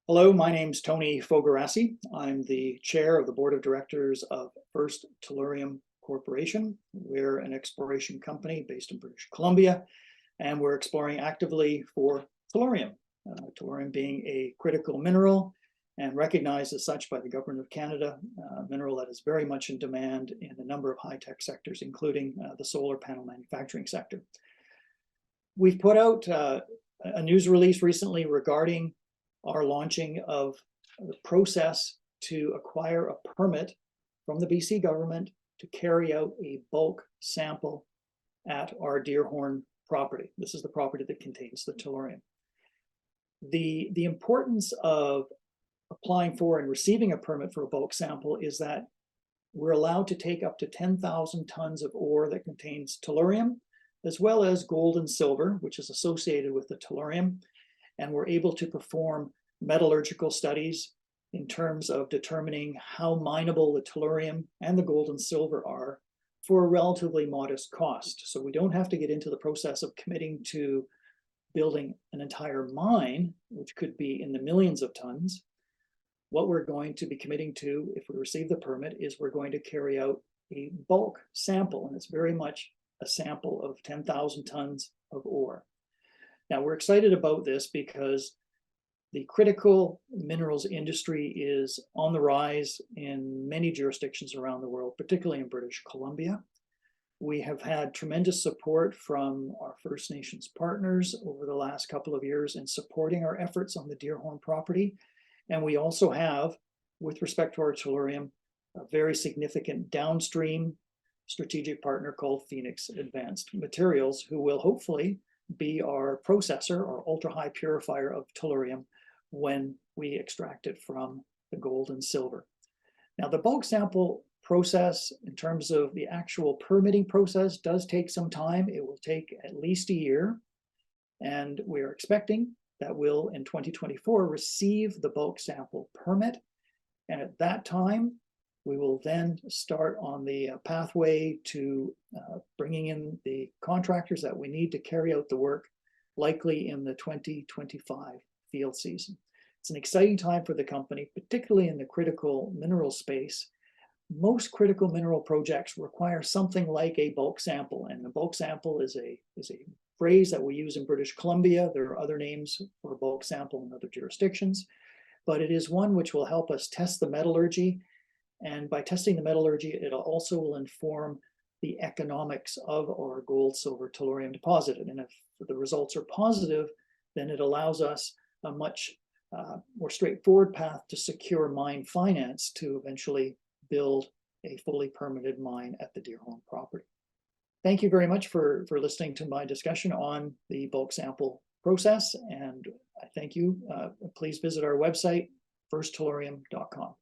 Hello, my name's Tony Fogarassy. I'm the chair of the board of directors of First Tellurium Corporation. We're an exploration company based in British Columbia, and we're exploring actively for tellurium. Tellurium being a critical mineral and recognized as such by the government of Canada, a mineral that is very much in demand in a number of high-tech sectors, including the solar panel manufacturing sector. We've put out a news release recently regarding our launching of the process to acquire a permit from the BC government to carry out a bulk sample at our Deerhorn property. This is the property that contains the tellurium. The importance of applying for and receiving a permit for a bulk sample is that we're allowed to take up to 10,000 tons of ore that contains tellurium, as well as gold and silver, which is associated with the tellurium. And we're able to perform metallurgical studies in terms of determining how mineable the tellurium and the gold and silver are for a relatively modest cost. So we don't have to get into the process of committing to building an entire mine, which could be in the millions of tons. What we're going to be committing to, if we receive the permit, is we're going to carry out a bulk sample, and it's very much a sample of 10,000 tons of ore. Now, we're excited about this because the critical minerals industry is on the rise in many jurisdictions around the world, particularly in British Columbia. We have had tremendous support from our First Nations partners over the last couple of years in supporting our efforts on the Deerhorn property. And we also have, with respect to our tellurium, a very significant downstream strategic partner called Phoenix Advanced Materials, who will hopefully be our processor or ultra-high purifier of tellurium when we extract it from the gold and silver. Now, the bulk sample process, in terms of the actual permitting process, does take some time. It will take at least a year, and we're expecting that we'll, in 2024, receive the bulk sample permit. And at that time, we will then start on the pathway to bringing in the contractors that we need to carry out the work, likely in the 2025 field season. It's an exciting time for the company, particularly in the critical mineral space. Most critical mineral projects require something like a bulk sample, and a bulk sample is a phrase that we use in British Columbia. There are other names for a bulk sample in other jurisdictions, but it is one which will help us test the metallurgy. And by testing the metallurgy, it also will inform the economics of our gold, silver, tellurium deposit. And if the results are positive, then it allows us a much more straightforward path to secure mine finance to eventually build a fully permitted mine at the Deerhorn property. Thank you very much for listening to my discussion on the bulk sample process. And I thank you. Please visit our website, firsttellurium.com.